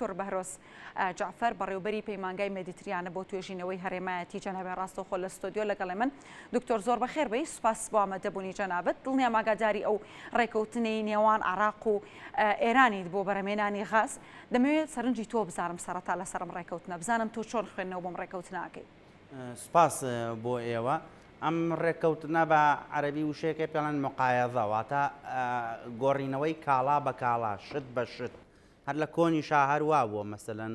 دکتۆر بەهرۆس جعفەر بەڕێوەبەری پەیمانگای مێدیتریانە بۆ توێژینەوەی هەرێمایەتی جەنابێ ڕاستەوخۆ لە ستۆدیۆ لەگەڵی من. دکتۆر زۆر بەخێر بێی، سوپاس بۆ ئامادەبوونی جەنابەت. دڵنیام ئاگاداری ئەو ڕێکەوتنەی نێوان عێراق و ئێرانیت بۆ بەرهەمێنانی غاز. دەمەوێت سەرنجی تۆ بزانم سەرەتا لەسەر ئەم ڕێکەوتنە، بزانم تۆ چۆن خوێندنەوە بۆم ڕێکەوتنەکەی. سپاس بۆ ئێوە. ئەم ڕێکەوتنە بە عەرەبی وشەیەکی پێڵەن مقایەزە، واتە گۆڕینەوەی کاڵا بە کاڵا، شت بە شت. هەر لە کۆنی شاهەروا بووە مەسەلەن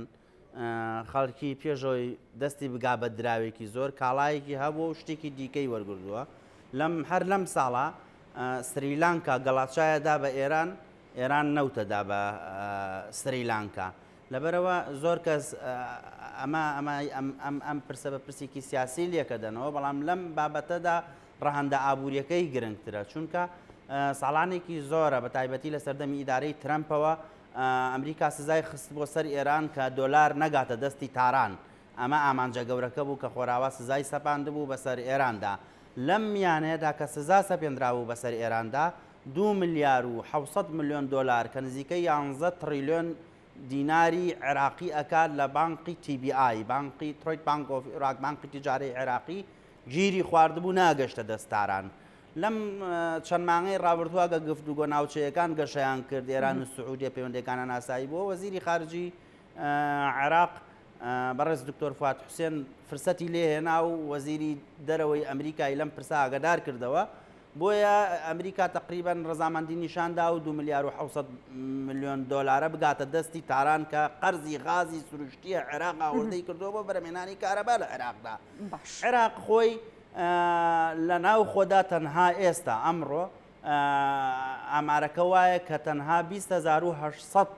خەڵکی پێشەوەی دەستی بگا بە دراوێکی زۆر کاڵایەکی هەبوو و شتێکی دیکەی وەرگردووە. هەر لەم ساڵە سریلانکا گەڵاچایەدا بە ئێران نەوتەدا بە سریلانکا. لەبەرەوە زۆر کەس ئەم پرسە بە پرسێکی سیاسی لێکە دەنەوە، بەڵام لەم بابەتەدا ڕەهەندە ئابوووریەکەی گرنگترە، چونکە ساڵانێکی زۆرە بە تایبەتی لە سەردەمی ئیدارەی ترەمپەوە ئەمریکا سزای خست بۆ سەر ئێران کە دۆلار نەگاتە دەستی تاران. ئەمە ئامانجە گەورەکە بوو کە خۆراوە سزای سەپاند بوو بەسەر ئێراندا. لەم میانەیەدا کە سزا سەپێنراوە بەسەر ئێراندا 2 ملیار و 700 ملیۆن دۆلار کە نزیکەی 11 تریلیۆن دیناری عێراقی ئەکات لە بانقی TBI، بانقی تروید بانک ئۆف عێراق، بانقی تیجاری عێراقی گیری خواردبوو ناگەشتە دەستاران. لەم چەند مانگەی ڕابردووە کە گفتوگۆ ناوچەیەکان گەشەیان کرد ئێران و سعودیە پەیوەندیەکانە ناسایی بووە، وەزیری خارجی عێراق بەڕێز دکتۆر فواد حوسێن فرسەتی لێهێنا و وەزیری دەرەوەی ئەمریکای لەم پرسە ئاگادار کردەوە. بۆیە ئەمریکا تقریبان ڕەزامەندی نیشاندا و 2 ملیار و 700 ملیۆن دۆلارە بگاتە دەستی تاران کە قەرزی غازی سروشتیە عێراق ئاوردەی کردووە بۆ بەرهەمێنانی کارەبا لە عێراقدا. عێراق خۆی لە ناو خۆدا تەنها ئێستا ئەمڕۆ ئامارەکە وایە کە تەنها 20800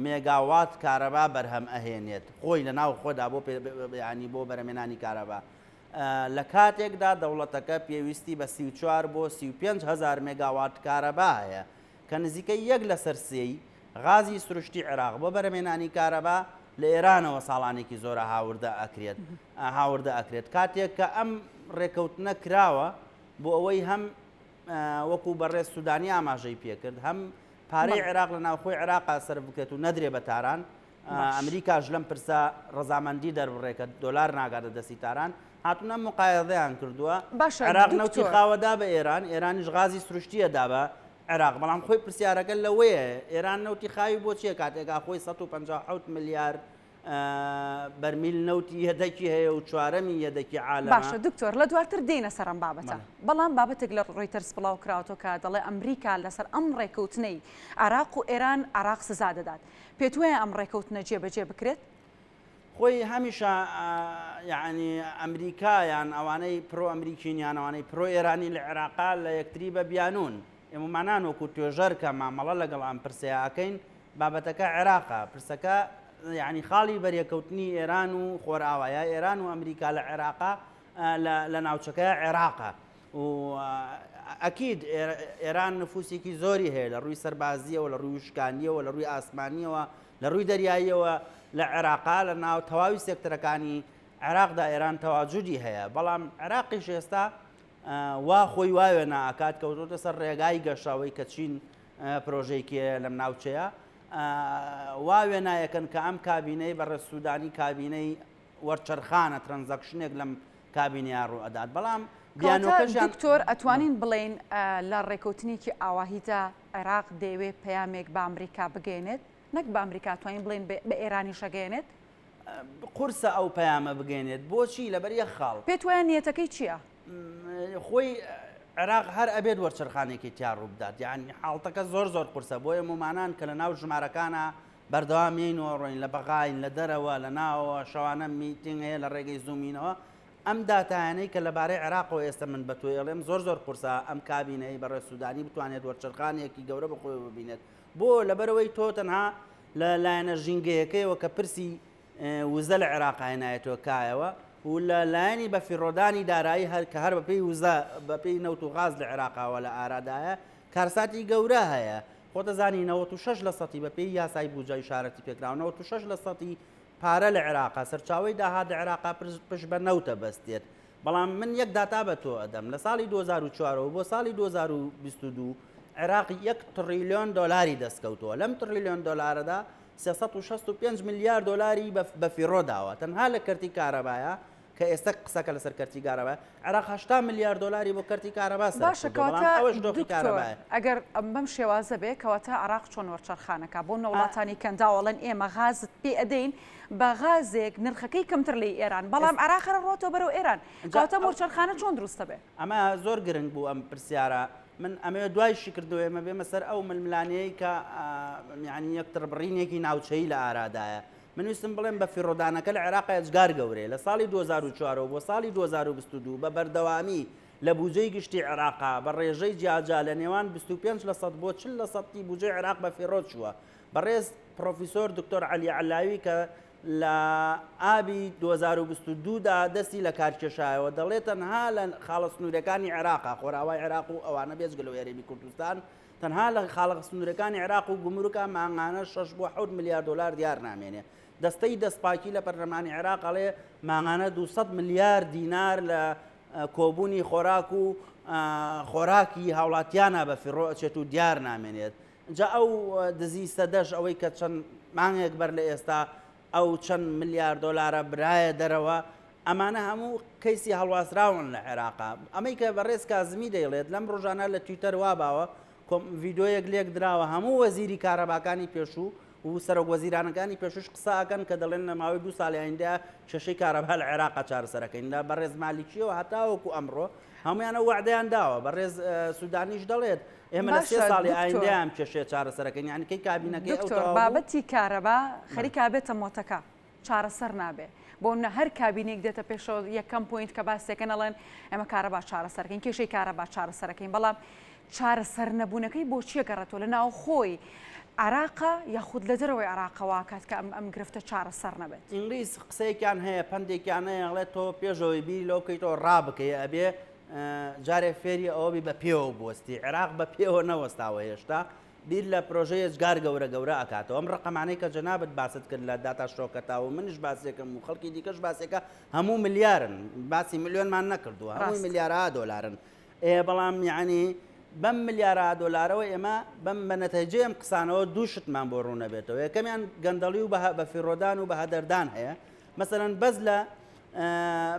مێگاوات کارەبا بەرهەم ئەهێنێت خۆی لە ناو خۆدا بۆ بەرهەمێنانی کارەبا. لە کاتێکدا دەوڵەتەکە پێویستی بە 34 بۆ 35 هزار مێگاوات کارەبا هەیە کە نزیکەی 1 لە سەرسێی غازی سروشتی عێراق بۆ بەرهەمێنانی کارەبا لە ئێرانەوە ساڵانێکی زۆرە هاوردە ئەکرێت. کاتێک کە ئەم ڕێکەوتنە کراوە بۆ ئەوەی هەم وەکو بەڕێز سوودانی ئاماژەی پێکرد، هەم پارەی عێراق لە ناوخۆی عێراقا سەر بکرێت و نەدرێ بە تاران. ئەمریکاش لەم پرسە ڕەزامەندی دەربڕێکە دۆلار ناگاتە دەستی تاران، هاتوونە مقایەزەیان کردووە. عێراق نەوتی خاوەدا بە ئێرانیش غازی سروشتیەدا بە عێراق، بەڵام خۆی پرسیارەکە لەوەیە ئێران نەوتی خاوی بۆ چیە کاتێکا خۆی 157 ملیار بەرمیل نەوتی یەدەکی هەیە و چوارەمی یەدەکی عالەمە. باشە دکتۆر، لە دواتر دێنە سەر ئەم بابەتە، بەڵام بابەتێک لە ڕۆیتەرس بڵاو کراوەتەوە کە دەڵێ ئەمریکا لەسەر ئەم ڕێکەوتنەی عێراق و ئێران عێراق سزا دەدات. پێت وایە ئەم ڕێکەوتنە جێبەجێ بکرێت؟ خۆی هەمیشە یعنی ئەمریکایان ئەوانەی پرۆ ئەمریکینیان ئەوانەی پرۆ ئێرانی لە عێراقا لە یەکتری بە بیانون. ئێمەمانان وەکو توێژەر کە مامەڵە لەگەڵ ئەم پرسەیە ئەکەین، بابەتەکە عێراقا. پرسەکە یعنی خاڵی بەریەکەوتنی ئێران و خۆرئاوایە ئێران و ئەمریکا لە عێراقا لە ناوچەکە عێراقا و ئەکید ئێران نفوسێکی زۆری هەیە لە ڕووی سەربازیەوە، لە ڕووی وشکانیەوە، لە ڕووی ئاسمانیەوە، لە ڕووی دەریاییەوە لە عێراقا لە ناو تەواوی سێکتەرەکانی عێراقدا ئێران تەواجودی هەیە. بەڵام عێراقیش ئێستا وا خۆی واوێ ناکات کەوتۆتە سەر ڕێگای گەشاوەی کە چین پرۆژەیەکی لەم ناوچەیە واوێ نایەکەن کە ئەم کابینەی بەڕێز سوودانی کابینەی وەرچەرخانە ترانزەکشنێک لەم کابینەیە ڕوو ئەدات. بەڵام دکتۆر ئەتوانین بڵێن لە ڕێکەوتنێکی ئاواهیدا عێراق دەیەوێت پەیامێک بە ئەمریکا بگەێنێت، نەک بە ئەمریکا توانین بڵێن بە ئێرانی شەگەێنێت؟ قورسە ئەو پەیامە بگەێنێت. بۆچی؟ لەبەر یەک خاڵ. پێت وایە نیەتەکەی چییە؟ خۆی عێراق هەر ئەبێت وەرچەرخانێکی تیا ڕوو بدات، یعنی حاڵتەکە زۆر قورسە. بۆیە مومانان کە لە ناو ژمارەکانە بەردەوامینەوە ڕۆین لە بەغاین لە دەرەوە لە ناوەوە شەوانە میتینگ هەیە لە ڕێگەی زوومینەوە. ئەم داتایانەی کە لەبارەی عێراقەوە ئێستا من بە تۆ ئەڵێم زۆر قورسە ئەم کابینەی بەڕێز سوودانی بتوانێت وەرچەرخانێکی گەورە بخۆی ببینێت. بۆ لەبەرەوەی تۆ تەنها لە لایەنە ژینگەیەکەیەوە کە پرسی وزە لە عێراق هێنایەتەوە کایەوە و لە لایەنی بەفیڕۆدانی دارایی هەر کە هەر بەپێی وزە بەپێی نەوت و غاز لە عێراقاوە لە ئارادایە کارساتی گەورە هەیە. خۆتەزانی 96% بەپێی یاسای بوجای شارەتی پێکراوە 96% پارە لە عێراقا سەرچاوەی داهات لە عێراقا پشت بە نەوتە بەستێت. بەڵام من یەک داتا بە تۆ ئەدەم لە ساڵی 2004 بۆ ساڵی 2022 عێراق 1 تریلیۆن دۆلاری دەستکەوتووە. لەم تریلیۆن دۆلارەدا 365 ملیار دلاری بە فیڕۆ داوە تەنها لە کەرتی کارەبایە کە ئێستا قسەکە لەسەر کەرتی کارەبای عێراق 80 ملیار دلاری بۆ کەرتی کارەبا باشە کەواتە ئەگەر بەم شێوازە بێ کەواتە عراق چۆن وەرچەرخانەکە بۆ نەوڵاتانی کەنداوەڵەن ئێمە غازت پێ ئەدەین بە غازێک نرخەکەی کەمتر لە ئێران بەڵام عراقرە ڕۆتۆ بەرەو ئێران کەواتە وەرچەرخانە چۆن دروستە بێ ئەمە زۆر گرنگ بوو ئەم پرسیارە من ئەمەوێت دوایشی کردووە ئێمە بێمە سەر ئەو ململانەیە کە یعنی یەکتر بڕینێکی ناوچەی لە ئارادایە من ویستم بڵێم بە فیڕۆدانەکە لە عێراق ئەجگار گەورەیە لە ساڵی 2004 بۆ ساڵی 2022 بە بەردەوامی لە بودجەی گشتی عێراقا بە ڕێژەی جیاجا لە نێوان 25% بۆ 40% بودجەی عێراق بە فیڕۆ چووە بەڕێز پرۆفیسۆر دکتۆر عەلی عەلاوی کە لە ئابی 2022دا دەستی لە کارکێشایەوە دەڵێت تەنها لە خاڵە سنوورەکانی عێراقا خۆراوای عێراق و ئەوانە بێجگە لە هێرێمی کوردستان تەنها لە خاڵە سنوورەکانی عێراق و گومورکە مانگانە 6 بۆ 7 ملیار دلار دیار نامێنێ دەستەی دەستپاکی لە پەرلەمانی عێراق ئەڵێ مانگانە 200 ملیار دینار لە کۆبوونی خۆراک و خۆراکی هاوڵاتیانە بە فیڕۆ ئەچێت و دیار نامێنێت جا ئەو دزی سەدەش ئەوەی کە چەند مانگێک بەر لە ئێستا ئەو چەند ملیار دلارە برایە دەرەوە ئەمانە هەموو کەیسی هەڵواسراون لە عێراقا ئەمەی کە بەڕێز کازمی دەیڵێت لەم ڕۆژانە لە تویتەر واباوە ڤیدۆیەک لێک دراوە هەموو وەزیری کارەباکانی پێشوو و سەرۆک وەزیرانەکانی پێشوش قساکەن کە دەڵێن لە ماوەی 2 ساڵی ئایندا کێشەی کارەبا لە عێراقا چارەسەرەکەیندا بەڕێز مالیکیەوە هەتاوەکو ئەمڕۆ هەمویانە وعدەیان داوە بەڕێز سوودانیش دەڵێت ئێمە لە 3 ساڵی ئایندا ئەم کێشەیە چارەسەرەکەین یانکەی کابینەکەی دکتۆر بابەتی کارەبا خەریکا بێتە مۆتەکە چارەسەر نابێ بۆ نە هەر کابینێک دێتە پێشەوە یەکەم پوینت کە باسێکەن ئەڵێن ئێمە کارەبا چارەسەرەکەین کێشەی کارەبا چارەسەرەکەین بەڵام چارەسەر نەبوونەکەی بۆ چیە گەڕێتەوە لە ناو خۆی عراقا یاخود لە دەرەوەی عراقەوە کات کە ئەم گرفتە چارەسەر نەبێت ئینگلیس قسەیەکیان هەیە پندێکیان هەیە ئەڵێت تۆ پێشەوەی بیر لەو بکەیتەوە ڕابکەی ئەبێ جارێ فێری ئەوەبی بە پێوە بوەستی عێراق بە پێوە نەوەستاوە هێشتا بیر لە پرۆژەیە جگار گەورە گەورە ئەکاتەوە ئەم ڕقەمانەی کە جەنابەت باست کرد لە داتا شۆکەتاوە منش باسێکم و خەڵکی دیکەش باسێکە هەموو ملیارن باسی ملیۆنمان نەکردووە هەمووی ملیارە دۆلارن بەڵام یعنی بەم ملیارە دۆلارەوە ئێمە بەم بە نەتەیجێ ئەم قسانەوە دوو شتمان بۆ ڕوو نەبێتەوە یەکەمیان گەندەڵی و بە فیڕۆدان و بە هەدەردان هەیە مەسەرەن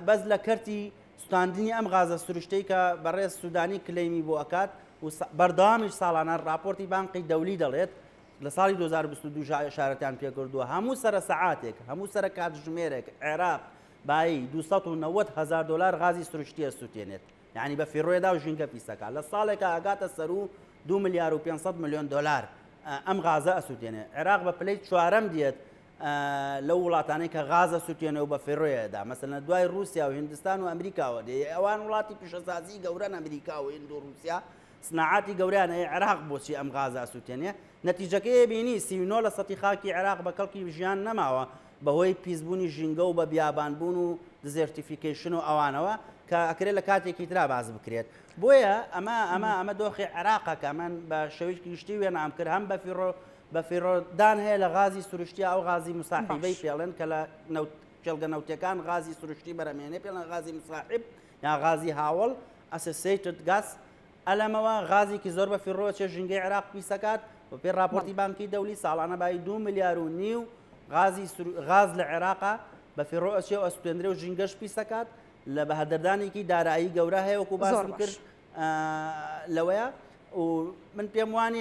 بەز لە کەرتی سوتاندنی ئەم غازە سروشتەی کە بەڕێز سوودانی کلەیمی بۆ ئەکات و بەردەوامیش ساڵانە راپۆرتی بانقی دەولی دەڵێت لە ساڵی 2022 شارەتیان پێکردووە هەموو سەرە سەعاتێک هەموو سەرە کاتژمێرێک عێراق بایی 290,000 دلار غازی سروشتیە سووتێنێت یعنی بە فیڕۆیەدا و ژینگە پیسەکە لە ساڵێکە ئاگاتە سەر و 2 ملیار و 500 میلیۆن دلار ئەم غازە ئەسووتێنێ عێراق بە پلەی چوارەم دیێت لەو وڵاتانەی کە غازە سووتێنەوە بە فێڕۆیەدا مەسەلەن دوای رووسیا و هندستان و ئەمریکاوە دێ ئەوان وڵاتی پیشەسازی گەورەن ئەمریکا و هند و رووسیا سناعاتی گەوریان هەیە عێراق بۆچی ئەم غازە ئەسووتێنێ نەتیجەکەی بینی 39 لە سەتی خاکی عێراق بە کەڵکی ژیان نەماوە بەهۆی پیسبوونی ژینگە و بە بیابانبوون و دزێرتیفیکیشن و ئەوانەوە کە ئەکرێت لە کاتێکی ترا باز بکرێت بۆیە ئەمە دۆخی عێراقە کە من بە شێوەیەکی گشتی وێنام کرد هەم بە فیڕۆدان هەیە لە غازی سروشتی ئەو غازی مساحیبەی پێڵێن کە لە کێڵگە نەوتەکان غازی سروشتی بەرەمێنێ پێڵەن غازی مساحیب یا غازی هاوڵ ئەسۆسییتد گاز ئەلەمەوە غازێکی زۆر بە فیڕۆ چێ ژینگەی عێراق پیسەکات بە پێی راپۆرتی بانکی دەولی ساڵانە بای 2 ملیار و نیو غاز لە عێراقا بە فیڕۆ ئەچێ و ئەسووتێنرێ و ژینگەش پیسەکات لە بەهەدەردانێکی دارایی گەورە هەیە وەکو باسم کرد لەوەیە و من پێم وانە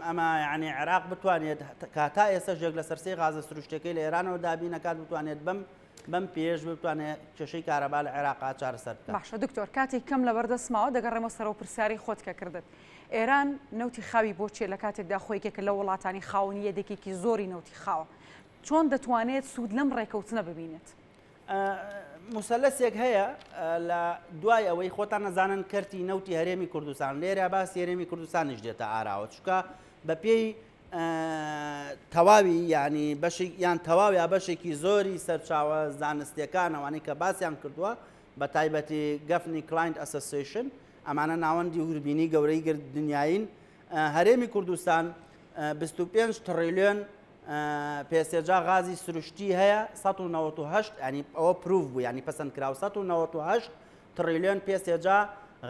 ئەمە یعنی عێراق بتوانێت کاتا ئێستا ژێک لە سەرسەی غازە سروشتەکەی لە ئێرانەوە دابی نەکات بتوانێت بەم پێش بتوانێت کێشەی کارەبا لە عێراقا چارەسەر بکات. باشە دکتۆر کاتێک کەم لە بەردەستماوە دەگەڕێمە سەرەوە پرسیاری خۆت کە کردت ئێران نەوتی خاوی بۆچێ لە کاتێکدا خۆیکێکە لە وڵاتانی خاوەنی یەدێکێکی زۆری نەوتی خاوە چۆن دەتوانێت سوود لەم ڕێکەوتنە ببینێت؟ مسلسێک هەیە لە دوای ئەوەی خۆتان نەزانن کەرتی نەوتی هەرێمی کوردستان لێرە باسی هەرێمی کوردستانیش دێتە ئاراوە چکە بە پێی تەواوی ینی بەشی یان تەواو یا بەشێکی زۆری سەرچاوە زانستیەکانەوانی کە باسییان کردووە بە تایبەتی گەفنی کلاینت ئەسۆسییشن ئەمانە ناوەندی هوربینی گەورەی گرت دنیاین هەرێمی کوردستان 25 تریلیۆن پێسێجا غازی سروشتی هەیە 198 ینی ئەوە پروف بوو ینی پەسەند کراوە 198 تریلیۆن پێسێجا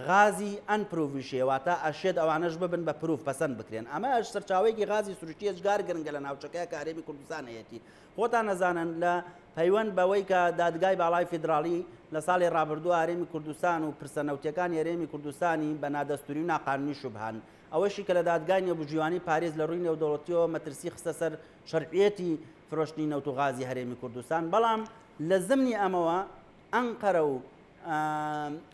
غازی ئەنپروڤشێواتە ئەشێت ئەوانەش ببن بە پرۆف پەسەند بکرێن ئەمە ئەش سەرچاوەیەکی غازی سروشتی هێزگار گرنگە لە ناوچەکەی کە هەرێمی کوردستان هەیەی خۆتان نەزانن لە پەیوەند بەوەی کە دادگای باڵای فیدراڵی لە ساڵی ڕابردووە هەرێمی کوردستان و پرسەنەوتیەکانی هەرێمی کوردستانی بە نادەستوری و ناقانونی شوبهان ئەوەشی کە لە دادگای نێبووجیوانی پارێز لە ڕووی نێودەوڵەتیەوە مەترسی خستە سەر شەرعیەتی فرۆشتنی نەوت و غازی هەرێمی کوردستان بەڵام لە زمنی ئەمەوە ئەنقەرە و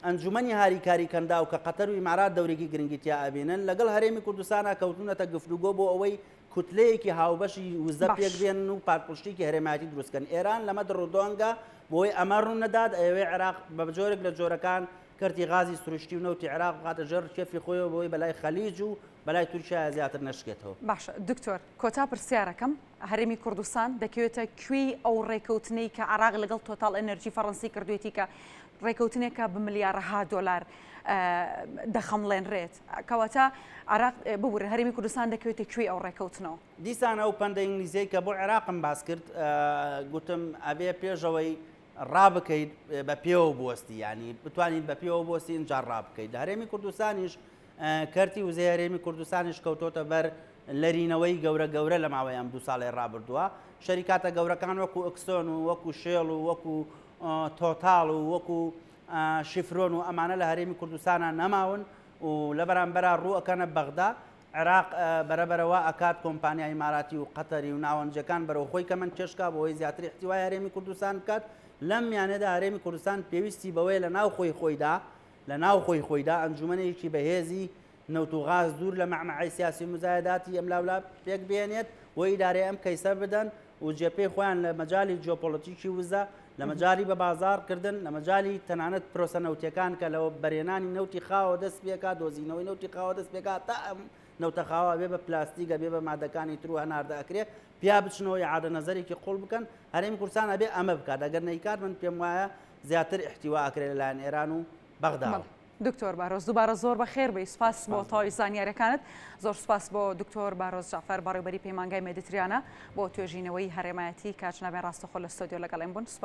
ئەنجومەنی هاریکاری کەنداو کە قەتەر و ئیمارات دەورێکی گرنگی تیا ئەبێنن لەگەڵ هەرێمی کوردستانە کەوتونەتە گفتوگۆ بۆ ئەوەی کوتلەیەکی هاوبەشی وزە پێک بێن و پارپشتێکی هەرێمایەتی دروستکەن ئێران لەمە دڕۆدۆنگە بۆی ئەمە ڕوون نەدات ئەوێ عێراق بە جۆرێک لە جۆرەکان کردی غازی سروشتی و نەوتی عێراق بخاتە ژێر کێفی خۆیەوە بۆی بەلای خەلیج و بەلای تورکیا زیاتر نەشکێتەوە. باش دکتۆر کۆتا پرسیارەکەم هەرێمی کوردستان دەکەوێتە کوێی ئەو ڕێکەوتنەی کە عێراق لەگەڵ تۆتال ئەنەرژی فەڕەنسی کردوێتی کە ڕێکەوتنێکە بە ملیارەها دۆلار دەخەمڵێنرێت کەواتە عێراق ببوورە هەرێمی کوردستان دەکەوێتە کوێی ئەو ڕێکەوتنەوە. دیسان ئەو پەندە ئینگلیزیی کە بۆ عێراقم باس کرد گوتم ئەبێ پێشەوەی ڕابکەیت بە پێوە بوەستی ینی بتوانین بە پێوە بۆستی اینجا ڕابکەیت لە هەرێمی کوردستانیش کەرتی وزەی هەرێمی کوردستانیش کەوتۆتە بەر لەرینەوەی گەورە لە ماوەی ئەم 2 ساڵی ڕابردووە شەریکاتە گەورەکان وەکو ئەکسۆن و وەکو شێڵ و وەکو تۆتاڵ و وەکو شیفرۆن و ئەمانە لە هەرێمی کوردستانە نەماون و لە بەرامبەرە ڕووەکەنە بەغدا عێراق بەرەبەرەوە ئەکات کۆمپانیای ئیماراتی و قەتەری و ناوەنجەکان بەرەو خۆی کە من کێشکا بۆەوەی زیاتر احتیوای هەرێمی کوردستان بکات لەم میانەدا هەرێمی کوردستان پێویستی بەوەی لە ناو خۆی خۆیدا ئەنجومەنێکی بەهێزی نەوت و غاز دوور لە مەعمەعی سیاسی مزایداتی ئەم لاولا پێک بێنێت و ئیدارەی ئەم کەیسە بدەن و جێپەی خۆیان لە مەجای جیۆپۆلیتیکی وزە لە مەجای بە بازارکردن لە مەجای تەنانەت پرۆسە نەوتیەکان کە لەوە بەرێنانی نەوتی خاوە دەست پێکات دۆزینەوەی نەوتی خاوە دەست پێکات تا ئەم نەوتە خاوە بێ بە پلاستیکە بێ بە مادەکانی تر و هەناردە ئەکرێ پیا بچنەوەی عادە نەزەرێکی قوڵ بکەن هەرێمی کوردستان ئەبێ ئەمە بکات ئەگەر نەیکات من پێم وایە زیاتر احتیوا ئەکرێت لەلایەن ئێران و بەغدا. دکتۆر بارۆز دووبارە زۆر بەخێر بێ سپاس بۆ تەواوی زانیاریەکانت زۆر سپاس بۆ دکتۆر بارۆز جعفەر بەڕێوەبەری پەیمانگای مێدیتریانە بۆ توێژینەوەی هەرێمایەتی کاتژنابێ ڕاستەخۆ لە ستۆدیۆ لەگەڵێم بوون.